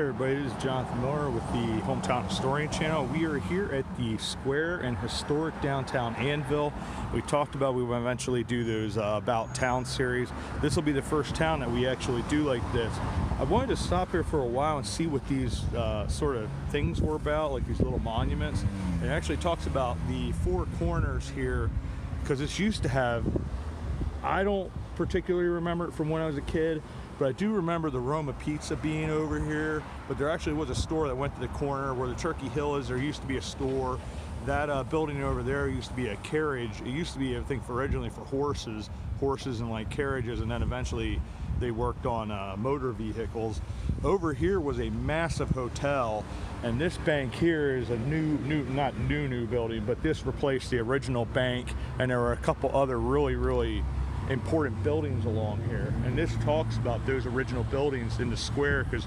everybody, this is Jonathan Miller with the Hometown Historian channel. We are here at the square and historic downtown Annville. We talked about we will eventually do those About Town series. This will be the first town that we actually do like this. I wanted to stop here for a while and see what these sort of things were about, like these little monuments. It actually talks about the four corners here, because this used to have, I don't particularly remember it from when I was a kid, but I do remember the Roma Pizza being over here. But there actually was a store that went to the corner where the Turkey Hill is. There used to be a store. That building over there used to be a carriage. It used to be, I think, originally for horses and like carriages, and then eventually they worked on motor vehicles. Over here was a massive hotel, and this bank here is a not new building, but this replaced the original bank, and there were a couple other really important buildings along here. And this talks about those original buildings in the square, because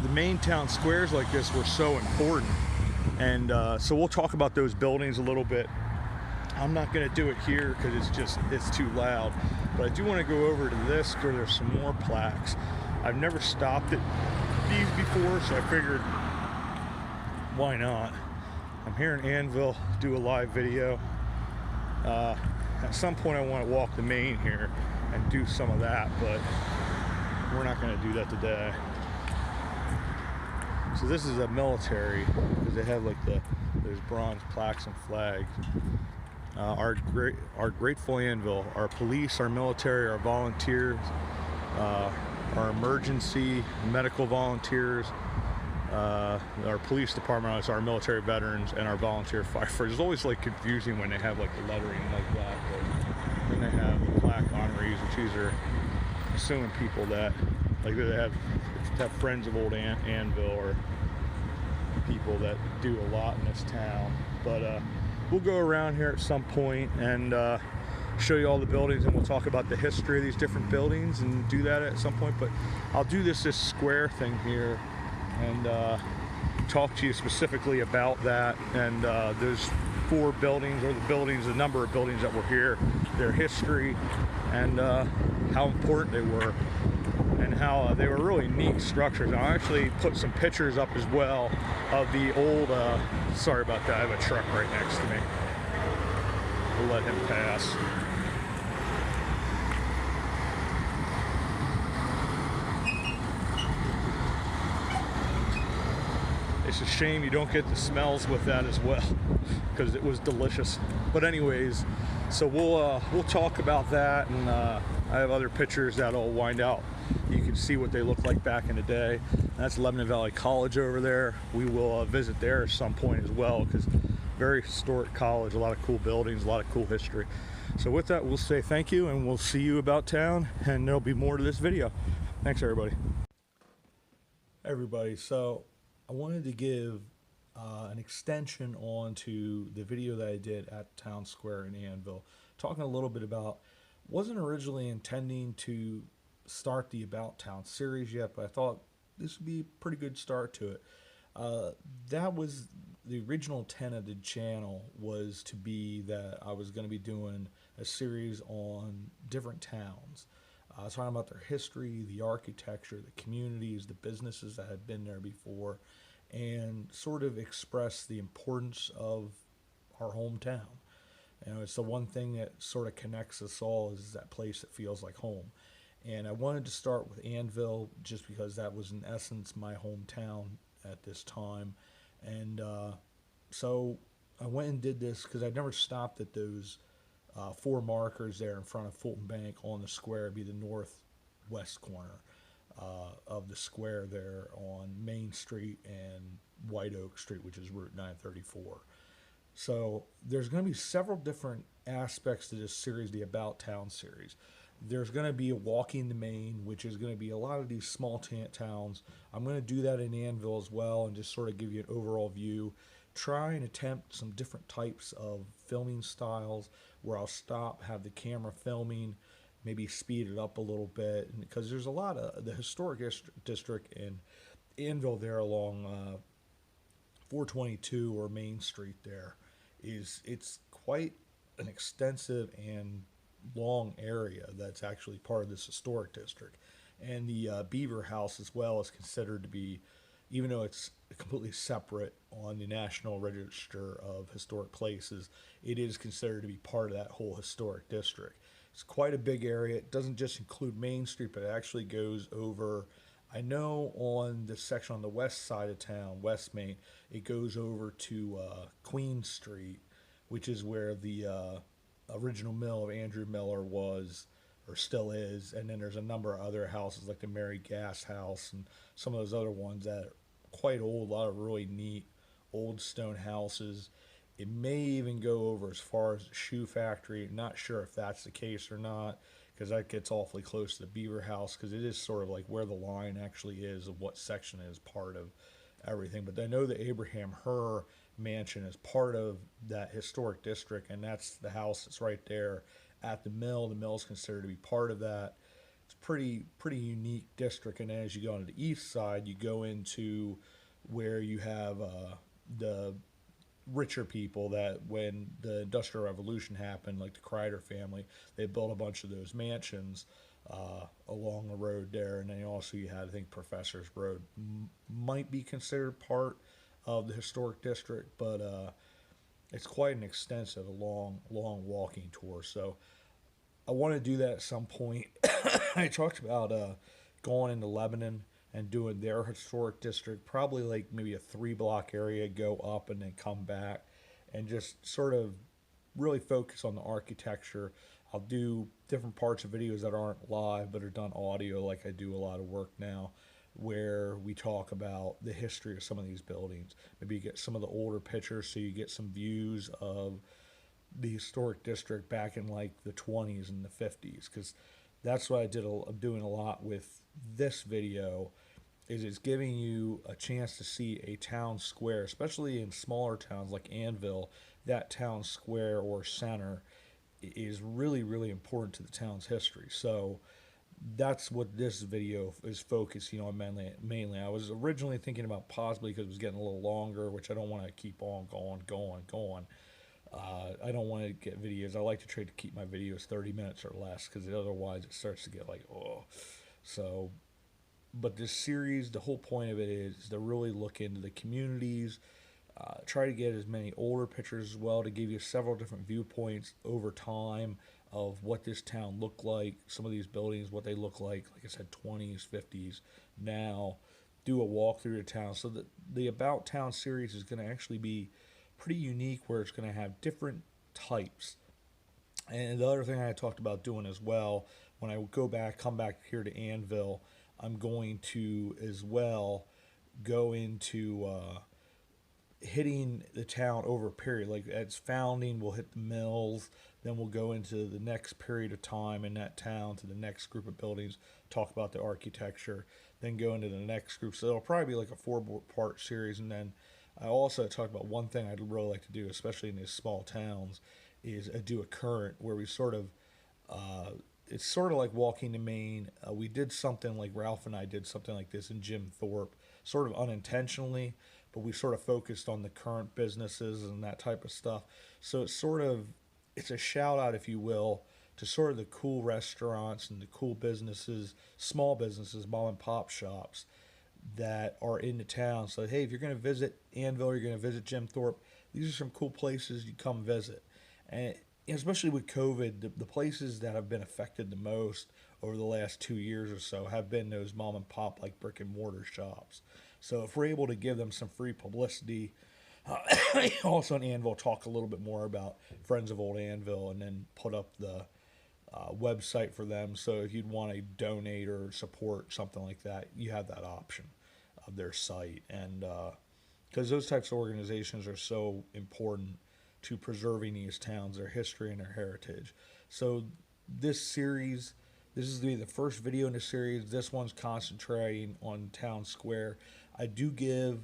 the main town squares like this were so important. And so we'll talk about those buildings a little bit. I'm not going to do it here because it's too loud, but I do want to go over to this where there's some more plaques. I've never stopped at these before, so I figured why not. I'm here in Annville, do a live video. At some point I want to walk the main here and do some of that, but we're not going to do that today. So this is a military, because they have like there's bronze plaques and flags. Our grateful Annville, our police, our military, our volunteers, our emergency medical volunteers, our police department, our military veterans, and our volunteer firefighters. It's always like confusing when they have like the lettering like that, but then they have the plaque honorees, which these are assuming people that like they have friends of old Annville, or people that do a lot in this town. But we'll go around here at some point and show you all the buildings, and we'll talk about the history of these different buildings and do that at some point. But I'll do this square thing here and talk to you specifically about that. And there's four buildings, or the number of buildings that were here, their history, and how important they were, and how they were really neat structures. I'll actually put some pictures up as well of the old, sorry about that, I have a truck right next to me. We'll let him pass. It's a shame you don't get the smells with that as well, because it was delicious. But anyways, so we'll talk about that, and I have other pictures that'll wind out. You can see what they looked like back in the day. And that's Lebanon Valley College over there. We will visit there at some point as well, because very historic college, a lot of cool buildings, a lot of cool history. So with that, we'll say thank you, and we'll see you about town, and there'll be more to this video. Thanks, everybody. Everybody, so I wanted to give an extension on to the video that I did at Town Square in Annville, talking a little bit about, wasn't originally intending to start the About Town series yet, but I thought this would be a pretty good start to it. That was the original intent of the channel, was to be that I was going to be doing a series on different towns, talking about their history, the architecture, the communities, the businesses that had been there before, and sort of express the importance of our hometown. You know, it's the one thing that sort of connects us all, is that place that feels like home. And I wanted to start with Annville just because that was in essence my hometown at this time. And so I went and did this because I'd never stopped at those four markers there in front of Fulton Bank on the square. It'd be the northwest corner of the square there on Main Street and White Oak Street, which is Route 934. So there's going to be several different aspects to this series, the About Town series. There's going to be a walking the Main, which is going to be a lot of these small towns. I'm going to do that in Annville as well, and just sort of give you an overall view. Try and attempt some different types of filming styles, where I'll stop, have the camera filming, maybe speed it up a little bit, because there's a lot of the historic district in Annville there along 422 or Main Street there. It's quite an extensive and long area that's actually part of this historic district. And the Beaver House as well is considered to be, even though it's completely separate on the National Register of Historic Places, it is considered to be part of that whole historic district. It's quite a big area. It doesn't just include Main Street, but it actually goes over. I know on the section on the west side of town, West Main, it goes over to Queen Street, which is where the original mill of Andrew Miller was or still is. And then there's a number of other houses like the Mary Gas House and some of those other ones that are quite old, a lot of really neat old stone houses. It may even go over as far as the shoe factory. Not sure if that's the case or not, because that gets awfully close to the Beaver House, because it is sort of like where the line actually is of what section is part of everything. But I know the Abraham Herr mansion is part of that historic district, and that's the house that's right there at the mill. The mill is considered to be part of that. It's pretty unique district. And then as you go on the east side, you go into where you have the richer people that when the Industrial Revolution happened, like the Kreider family, they built a bunch of those mansions along the road there. And then also you had, I think, Professor's Road might be considered part of the historic district, but it's quite an extensive, long walking tour. So I want to do that at some point. I talked about going into Lebanon and doing their historic district, probably like maybe a 3 block area, go up and then come back, and just sort of really focus on the architecture. I'll do different parts of videos that aren't live but are done audio, like I do a lot of work now, where we talk about the history of some of these buildings. Maybe you get some of the older pictures so you get some views of the historic district back in like the 20s and the 50s, because that's what I'm doing a lot with this video, is it's giving you a chance to see a town square, especially in smaller towns like Annville. That town square or center is really important to the town's history. So that's what this video is focusing on mainly. I was originally thinking about possibly, because it was getting a little longer, which I don't want to keep on going. I don't want to get videos. I like to try to keep my videos 30 minutes or less, because otherwise it starts to get like, oh. So, but this series, the whole point of it is to really look into the communities, try to get as many older pictures as well, to give you several different viewpoints over time of what this town looked like, some of these buildings, what they look like I said, 20s, 50s, now. Do a walk through the town. So the About Town series is going to actually be pretty unique, where it's going to have different types. And the other thing I talked about doing as well, when I come back here to Annville, I'm going to as well go into hitting the town over a period. Like at its founding, we'll hit the mills, then we'll go into the next period of time in that town to the next group of buildings, talk about the architecture, then go into the next group. So it'll probably be like a 4-part series. And then I also talked about one thing I'd really like to do, especially in these small towns, is do a current where we sort of, it's sort of like walking to Maine. We did something like Ralph and I did something like this in Jim Thorpe, sort of unintentionally, but we sort of focused on the current businesses and that type of stuff. So it's a shout out, if you will, to sort of the cool restaurants and the cool businesses, small businesses, mom and pop shops that are in the town. So, hey, if you're going to visit Annville, you're going to visit Jim Thorpe, these are some cool places you come visit. And especially with COVID, the places that have been affected the most over the last 2 years or so have been those mom and pop, like brick and mortar shops. So if we're able to give them some free publicity, also in Annville, talk a little bit more about Friends of Old Annville, and then put up the website for them. So if you'd want to donate or support something like that, you have that option of their site. And because those types of organizations are so important to preserving these towns, their history and their heritage. So this series, this is the first video in the series. This one's concentrating on Town Square. I do give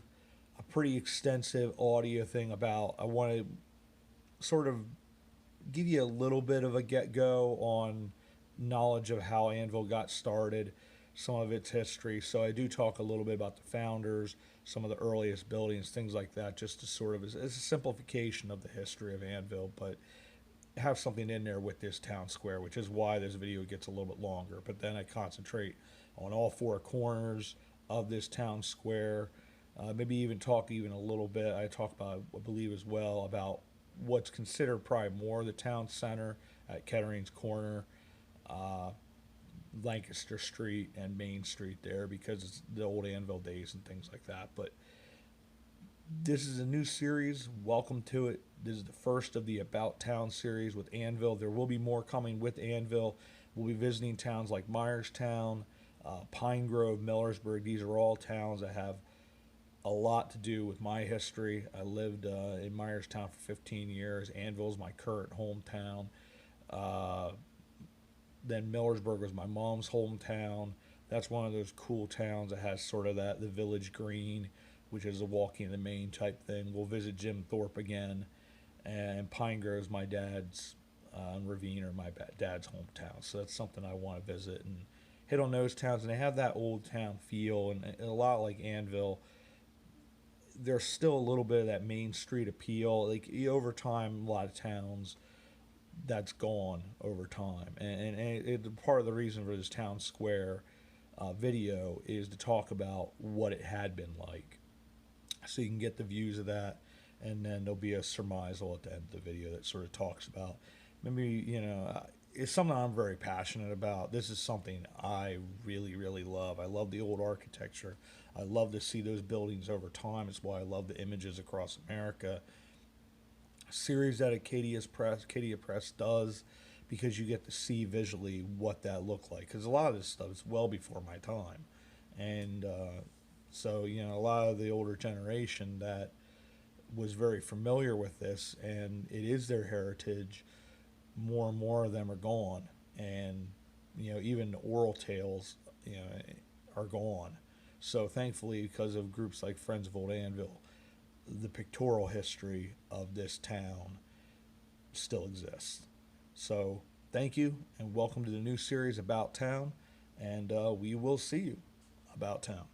a pretty extensive audio thing about, I want to sort of give you a little bit of a get-go on knowledge of how Annville got started, some of its history. So I do talk a little bit about the founders, some of the earliest buildings, things like that, just to sort of, as a simplification of the history of Annville, but have something in there with this town square, which is why this video gets a little bit longer. But then I concentrate on all four corners of this town square. Maybe even talk even a little bit. I talk about, I believe as well, about what's considered probably more the town center at Kettering's Corner, uh, Lancaster Street, and Main Street there, because it's the old Annville days and things like that. But this is a new series. Welcome to it. This is the first of the About Town series with Annville. There will be more coming with Annville. We'll be visiting towns like Myerstown, Pine Grove, Millersburg. These are all towns that have a lot to do with my history. I lived in Myerstown for 15 years. Annville's my current hometown. Then Millersburg was my mom's hometown. That's one of those cool towns that has sort of that, the village green, which is a walking in the main type thing. We'll visit Jim Thorpe again. And Pine Grove's my dad's, Ravine, or my dad's hometown. So that's something I want to visit and hit on those towns. And they have that old town feel, and a lot like Annville, there's still a little bit of that Main Street appeal. Like, over time, a lot of towns, that's gone over time. And part of the reason for this town square video is to talk about what it had been like, so you can get the views of that. And then there'll be a surmisal at the end of the video that sort of talks about, maybe, it's something I'm very passionate about. This is something I really, really love. I love the old architecture. I love to see those buildings over time. It's why I love the images across America. A series that Acadia Press does, because you get to see visually what that looked like. Because a lot of this stuff is well before my time. And so, a lot of the older generation that was very familiar with this, and it is their heritage, more and more of them are gone. And, even oral tales, are gone. So thankfully, because of groups like Friends of Old Annville, the pictorial history of this town still exists. So thank you, and welcome to the new series About Town, and we will see you about town.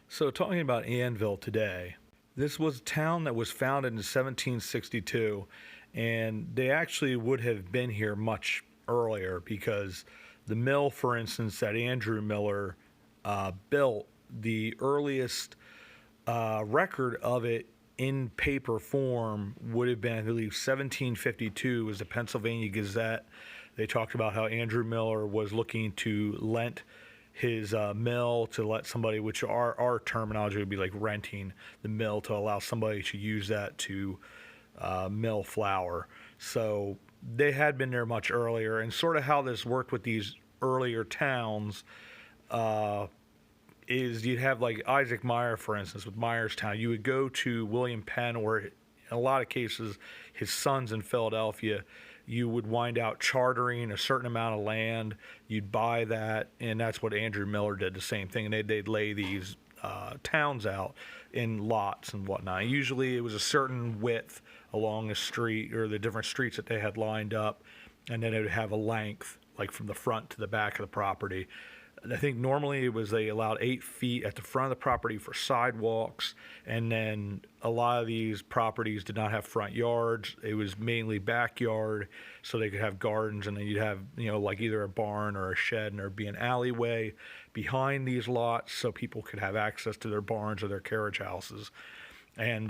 So talking about Annville today, this was a town that was founded in 1762, and they actually would have been here much earlier, because the mill, for instance, that Andrew Miller built, the earliest record of it in paper form would have been, I believe, 1752 was the Pennsylvania Gazette. They talked about how Andrew Miller was looking to lend his mill to let somebody, which our terminology would be like renting the mill, to allow somebody to use that to mill flour. So they had been there much earlier, and sort of how this worked with these earlier towns is you'd have like Isaac Meyer, for instance, with Myerstown. You would go to William Penn, or in a lot of cases his sons in Philadelphia. You would wind out chartering a certain amount of land. You'd buy that, and that's what Andrew Miller did, the same thing. And they'd lay these towns out in lots and whatnot. Usually it was a certain width along a street, or the different streets that they had lined up, and then it would have a length, like from the front to the back of the property. I think normally it was they allowed 8 feet at the front of the property for sidewalks, and then a lot of these properties did not have front yards. It was mainly backyard, so they could have gardens, and then you'd have, like either a barn or a shed, and there'd be an alleyway behind these lots so people could have access to their barns or their carriage houses. And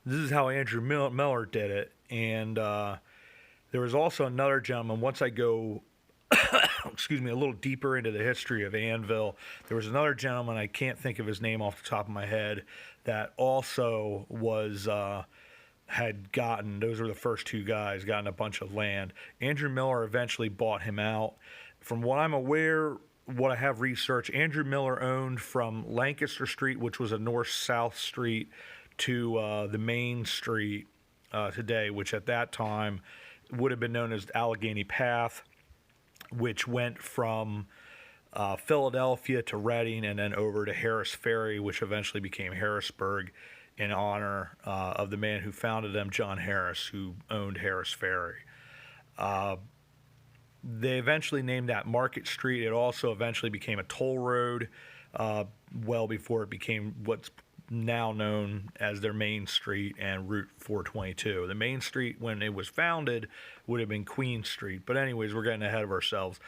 this is how Andrew Miller did it. And there was also another gentleman, once I go excuse me, a little deeper into the history of Annville, there was another gentleman, I can't think of his name off the top of my head, that also was had gotten, those were the first two guys, gotten a bunch of land. Andrew Miller eventually bought him out. From what I'm aware, what I have researched, Andrew Miller owned from Lancaster Street, which was a north-south street, to the main street today, which at that time would have been known as Allegheny Path, which went from Philadelphia to Reading, and then over to Harris Ferry, which eventually became Harrisburg, in honor of the man who founded them, John Harris, who owned Harris Ferry. They eventually named that Market Street. It also eventually became a toll road, well before it became what's now known as their Main Street and Route 422. The Main Street, when it was founded, would have been Queen Street. But anyways, we're getting ahead of ourselves.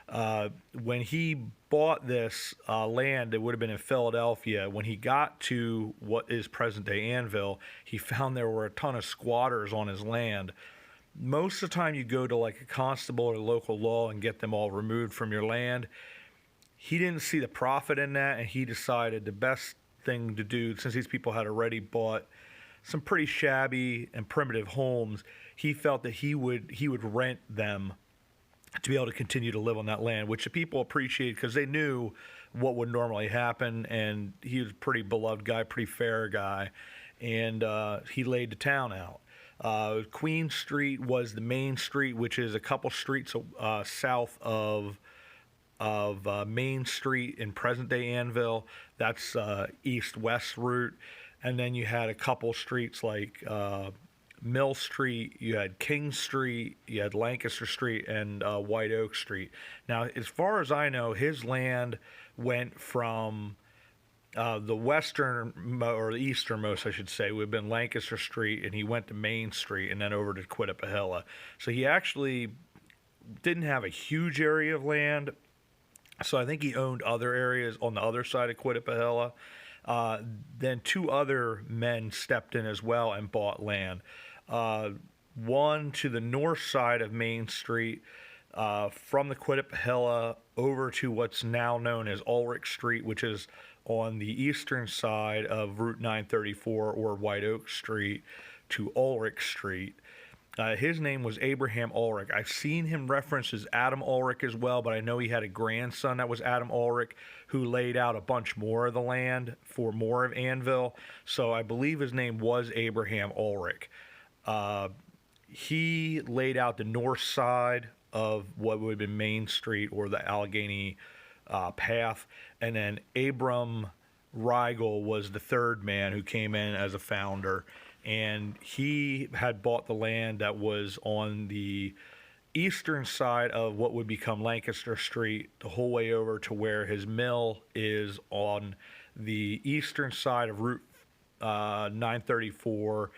When he bought this land, it would have been in Philadelphia. When he got to what is present-day Annville, he found there were a ton of squatters on his land. Most of the time you go to like a constable or local law and get them all removed from your land. He didn't see the profit in that, and he decided the best thing to do, since these people had already bought some pretty shabby and primitive homes, he felt that he would rent them to be able to continue to live on that land, which the people appreciated because they knew what would normally happen, and he was a pretty beloved guy, pretty fair guy, and he laid the town out. Queen Street was the main street, which is a couple streets south of Main Street in present-day Annville. That's east-west route. And then you had a couple streets like Mill Street, you had King Street, you had Lancaster Street, and White Oak Street. Now, as far as I know, his land went from the western, or the easternmost, I should say, would have been Lancaster Street, and he went to Main Street and then over to Quittapahilla. So he actually didn't have a huge area of land. So I think he owned other areas on the other side of Quittapahilla. Then two other men stepped in as well and bought land. One to the north side of Main Street, from the Quittapahilla over to what's now known as Ulrich Street, which is on the eastern side of Route 934 or White Oak Street to Ulrich Street. His name was Abraham Ulrich. I've seen him referenced as Adam Ulrich as well, but I know he had a grandson that was Adam Ulrich who laid out a bunch more of the land for more of Annville. So I believe his name was Abraham Ulrich. He laid out the north side of what would have been Main Street or the Allegheny path. And then Abram Rigel was the third man who came in as a founder. And he had bought the land that was on the eastern side of what would become Lancaster Street, the whole way over to where his mill is on the eastern side of Route 934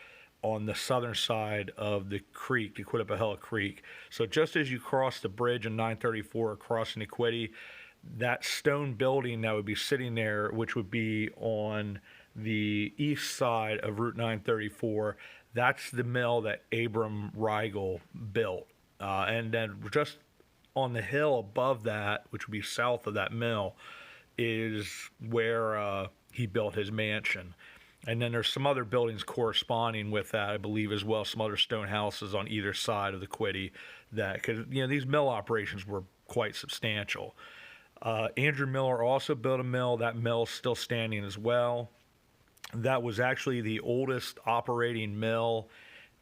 on the southern side of the creek, the Quittapahilla Creek. So just as you cross the bridge on 934 crossing the Quitty, that stone building that would be sitting there, which would be on the east side of Route 934, that's the mill that Abram Rigel built. And then just on the hill above that, which would be south of that mill, is where he built his mansion. And then there's some other buildings corresponding with that, I believe, as well, some other stone houses on either side of the Quitty, that, because, you know, these mill operations were quite substantial. Andrew Miller also built a mill. That mill's still standing as well. That was actually the oldest operating mill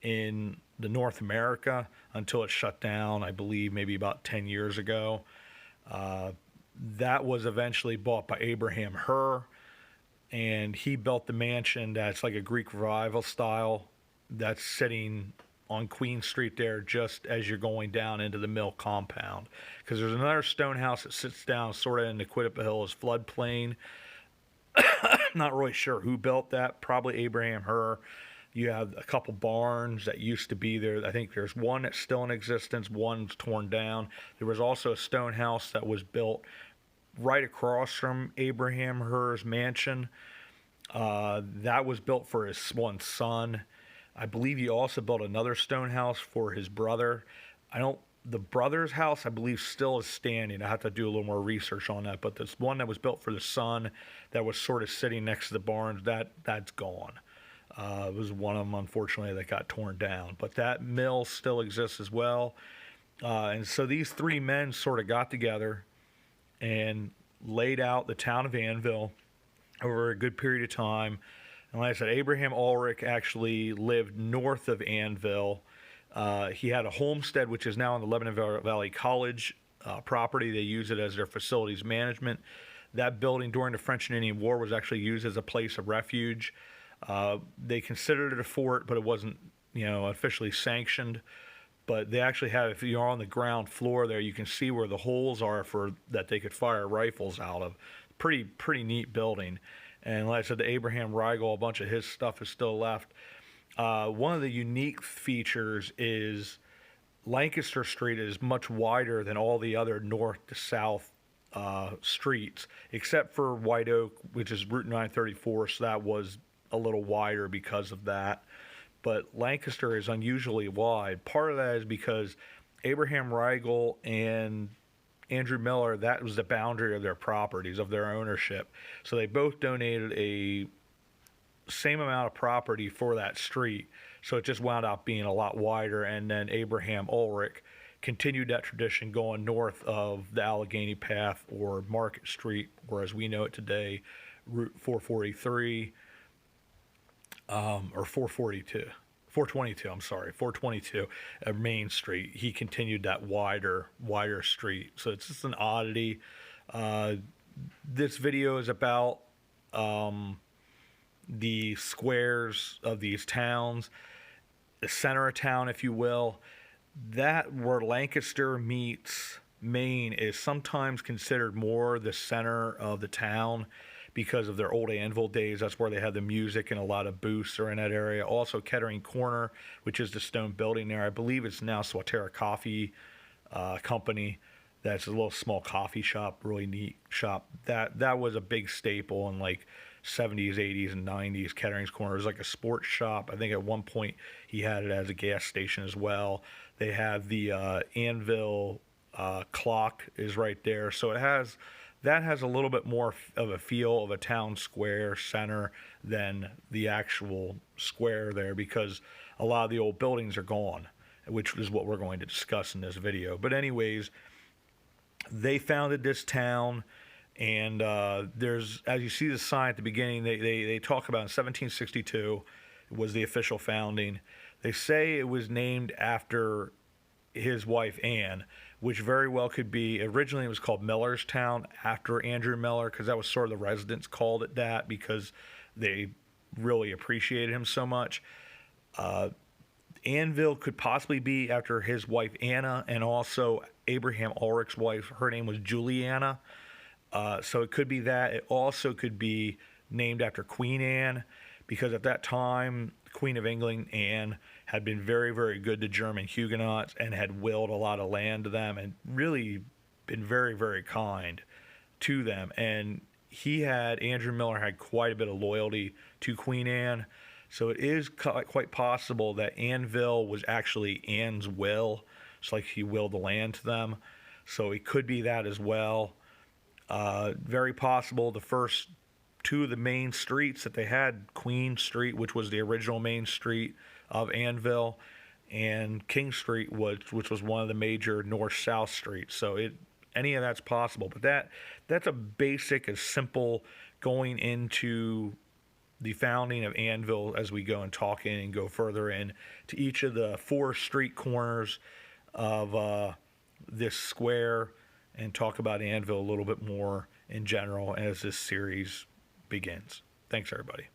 in the North America until it shut down, I believe, maybe about 10 years ago. That was eventually bought by Abraham Herr, and he built the mansion that's like a Greek Revival style that's sitting on Queen Street there just as you're going down into the mill compound. Because there's another stone house that sits down sort of in the Quittapahilla's floodplain. Not really sure who built that, probably Abraham Herr. You have a couple barns that used to be there. I think there's one that's still in existence, one's torn down. There was also a stone house that was built right across from Abraham Herr's mansion. That was built for his one son. I believe he also built another stone house for his brother. The brother's house, I believe, still is standing. I have to do a little more research on that. But this one that was built for the son that was sort of sitting next to the barns, that's gone. It was one of them, unfortunately, that got torn down. But that mill still exists as well. And so these three men sort of got together and laid out the town of Annville over a good period of time. And like I said, Abraham Ulrich actually lived north of Annville. He had a homestead, which is now on the Lebanon Valley College property. They use it as their facilities management. That building during the French and Indian War was actually used as a place of refuge. They considered it a fort, but it wasn't, officially sanctioned. But they actually have, if you're on the ground floor there, you can see where the holes are for that they could fire rifles out of. Pretty neat building. And like I said, the Abraham Rigel, a bunch of his stuff is still left. One of the unique features is Lancaster Street is much wider than all the other north to south streets, except for White Oak, which is Route 934, so that was a little wider because of that. But Lancaster is unusually wide. Part of that is because Abraham Rigel and Andrew Miller, that was the boundary of their properties, of their ownership. So they both donated a same amount of property for that street. So it just wound up being a lot wider. And then Abraham Ulrich continued that tradition going north of the Allegheny Path or Market Street, or as we know it today, Route 443, or 442. 422, I'm sorry, 422, Main Street. He continued that wider street. So it's just an oddity. This video is about the squares of these towns, the center of town, if you will. That where Lancaster meets Maine is sometimes considered more the center of the town because of their old Annville days. That's where they had the music, and a lot of booths are in that area. Also, Kettering Corner, which is the stone building there. I believe it's now Swatera Coffee Company. That's a little small coffee shop, really neat shop. That was a big staple in like 70s, 80s, and 90s. Kettering's Corner. It was like a sports shop. I think at one point he had it as a gas station as well. They have the Annville clock is right there. So that has a little bit more of a feel of a town square center than the actual square there, because a lot of the old buildings are gone, which is what we're going to discuss in this video. But anyways, they founded this town, and there's, as you see the sign at the beginning, they talk about in 1762 was the official founding. They say it was named after his wife Anne, which very well could be. Originally it was called Millerstown after Andrew Miller, because that was sort of the residents called it that because they really appreciated him so much. Annville could possibly be after his wife Anna, and also Abraham Ulrich's wife, her name was Juliana. So it could be that. It also could be named after Queen Anne, because at that time, Queen of England, Anne, had been very, very good to German Huguenots and had willed a lot of land to them and really been very, very kind to them. And Andrew Miller had quite a bit of loyalty to Queen Anne. So it is quite possible that Annville was actually Anne's will. It's like he willed the land to them. So it could be that as well. Very possible the first two of the main streets that they had, Queen Street, which was the original main street of Annville, and King Street, which was one of the major north-south streets. So any of that's possible. But that's a basic, a simple going into the founding of Annville as we go and talk in and go further in to each of the 4 street corners of this square and talk about Annville a little bit more in general as this series begins. Thanks, everybody.